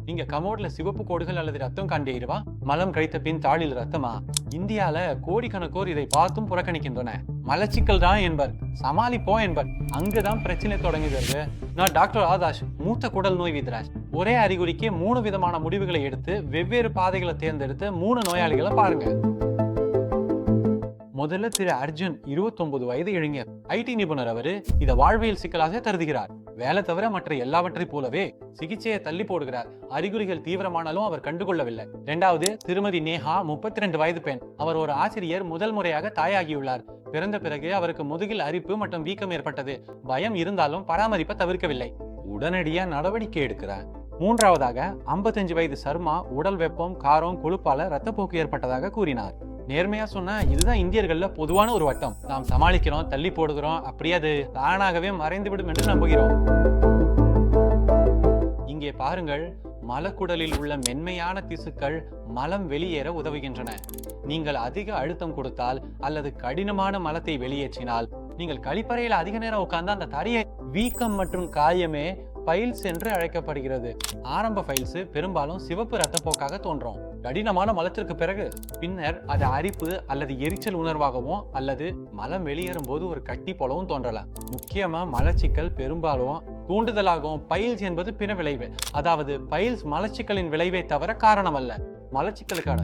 நீங்க கமோட்ல சிவப்பு கோடுகள் அல்லது ரத்தம் காண்கிறீர்களா? மலம் கழித்த பின் தாளில் ரத்தமா? இந்தியால கோடிக்கணக்கோர் இதை பார்த்தும் புறக்கணிக்கின்றன. மலச்சிக்கல் தான் என்பர், சமாளிப்போம் என்பர். அங்குதான் பிரச்சனை தொடங்குகிறது. நான் டாக்டர் ஆதாஷ், மூத்த குடல் நோய் வித்ராஜ். ஒரே அறிகுறிக்கு 3 விதமான முடிவுகளை எடுத்து வெவ்வேறு பாதைகளை தேர்ந்தெடுத்து 3 நோயாளிகளை பாருங்க. முதல்ல திரு அர்ஜுன், 29 வயது இளைஞர், ஐடி நிபுணர். அவரு இதை வாழ்வியல் சிக்கலாக கருதுகிறார். வேலை தவிர மற்ற எல்லாவற்றை போலவே சிகிச்சையை தள்ளி போடுகிறார். அறிகுறிகள் தீவிரமானாலும் அவர் கண்டுகொள்ளவில்லை. 2வது திருமதி நேஹா, 32 வயது பெண். அவர் ஒரு ஆசிரியர், முதல் முறையாக தாயாகியுள்ளார். பிறந்த பிறகு அவருக்கு முதுகில் அரிப்பு மற்றும் வீக்கம் ஏற்பட்டது. பயம் இருந்தாலும் பராமரிப்பை தவிர்க்கவில்லை. உடனடியாக நடவடிக்கை எடுக்கிறார். 3வதாக 55 வயது சர்மா, உடல் வெப்பம், காரம், கொழுப்பால ரத்தப்போக்கு ஏற்பட்டதாக கூறினார். நேர்மையா சொன்னா இதுதான் இந்தியர்கள்ல பொதுவான ஒரு வட்டம். நாம் சமாளிக்கிறோம், தள்ளி போடுகிறோம், அப்படியே அது தானாகவே மறைந்துவிடும் என்று நம்புகிறோம். இங்கே பாருங்கள், மலக்குடலில் உள்ள மென்மையான திசுக்கள் மலம் வெளியேற உதவுகின்றன. நீங்கள் அதிக அழுத்தம் கொடுத்தால் அல்லது கடினமான மலத்தை வெளியேற்றினால், நீங்கள் கழிப்பறையில் அதிக நேரம் உட்கார்ந்து அந்த தரையை வீக்கம் மற்றும் காயமே பைல்ஸ் என்று அழைக்கப்படுகிறது. ஆரம்ப பைல்ஸ் பெரும்பாலும் சிவப்பு ரத்தப்போக்காக தோன்றும். கடினமான மலத்திற்கு பிறகு பின்னர் அது அரிப்பு அல்லது எரிச்சல் உணர்வாகவும் அல்லது மலம் வெளியேறும் போது ஒரு கட்டி போலவும் தோன்றலாம். முக்கியமா மலச்சிக்கல் பெரும்பாலும் தூண்டுதலாகவும், பைல்ஸ் என்பது பிற விளைவு. அதாவது பைல்ஸ் மலச்சிக்கலின் விளைவை தவிர காரணம் அல்ல. மலச்சிக்கலுக்கான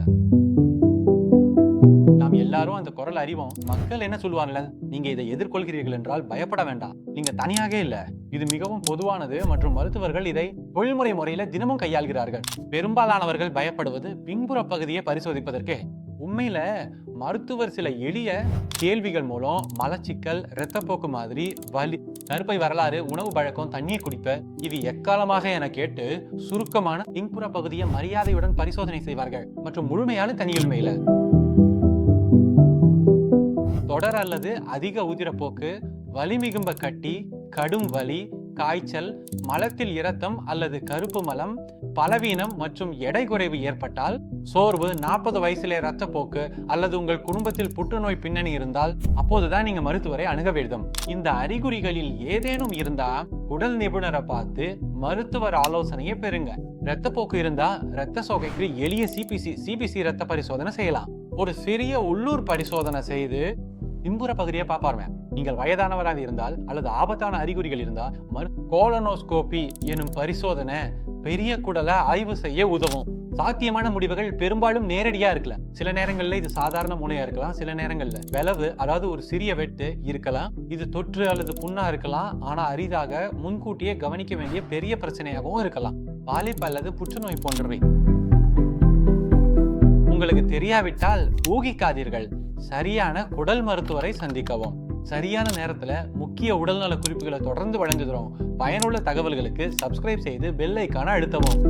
நாம் எல்லாரும் அந்த குரல் அறிவோம். மக்கள் என்ன சொல்லுவாங்கல்ல, நீங்க இதை எதிர்கொள்கிறீர்கள் என்றால் பயப்பட வேண்டாம், நீங்க தனியாக இல்ல. இது மிகவும் பொதுவானது மற்றும் மருத்துவர்கள் இதை தொழில்முறை முறையில தினமும் கையாள்கிறார்கள். பெரும்பாலானவர்கள் பயப்படுவது பின்புற பகுதியை பரிசோதிப்பதற்கு. உண்மையில மருத்துவர் சில எளிய கேள்விகள் மூலம் மலச்சிக்கல், இரத்தப்போக்கு மாதிரி, வலி, கருப்பை வரலாறு, உணவு பழக்கம், தண்ணீர் குடிப்ப இது எக்காலமாக என கேட்டு சுருக்கமான பின்புற பகுதியை மரியாதையுடன் பரிசோதனை செய்வார்கள். மற்றும் முழுமையான தனியுரிமையில தொடர் அல்லது அதிக உதிரப்போக்கு, வலி மிகும்ப கட்டி, கடும் வலி, காய்ச்சல், மலத்தில் இரத்தம் அல்லது கருப்பு மலம், பலவீனம் மற்றும் எடை குறைவு ஏற்பட்டால், சோர்வு, 40 வயசிலே இரத்தப்போக்கு அல்லது உங்கள் குடும்பத்தில் புற்றுநோய் பின்னணி இருந்தால் அப்போதுதான் நீங்க மருத்துவரை அணுக வேண்டும். இந்த அறிகுறிகளில் ஏதேனும் இருந்தா உடல் நிபுணரை பார்த்து மருத்துவர் ஆலோசனையை பெறுங்க. இரத்தப்போக்கு இருந்தா இரத்த சோகைக்கு எளிய சிபிசி இரத்த பரிசோதனை செய்யலாம். ஒரு சிறிய உள்ளூர் பரிசோதனை செய்து பின்புற பகுதியை பார்ப்பாருங்க. நீங்கள் வயதானவராக இருந்தால் அல்லது ஆபத்தான அறிகுறிகள் இருந்தால் கோலனோஸ்கோபி எனும் பரிசோதனை பெரிய குடலை ஆய்வு செய்ய உதவும். சாத்தியமான முடிவுகள் பெரும்பாலும் நேரடியா இருக்கலாம். சில நேரங்கள்ல இது சாதாரண முனையா இருக்கலாம், சில நேரங்கள்ல விளவு, அதாவது ஒரு சிறிய வெட்டு இருக்கலாம். இது தொற்று அல்லது புண்ணா இருக்கலாம். ஆனா அரிதாக முன்கூட்டியே கவனிக்க வேண்டிய பெரிய பிரச்சனையாகவும் இருக்கலாம். பாலிப்பு அல்லது புற்றுநோய் போன்றவை. உங்களுக்கு தெரியாவிட்டால் ஊகிக்காதீர்கள். சரியான குடல் மருத்துவரை சந்திக்கவும். சரியான நேரத்துல முக்கிய உடல்நல குறிப்புகளை தொடர்ந்து வழங்குகிறோம். பயனுள்ள தகவல்களுக்கு சப்ஸ்கிரைப் செய்து பெல் ஐகானை அழுத்தவும்.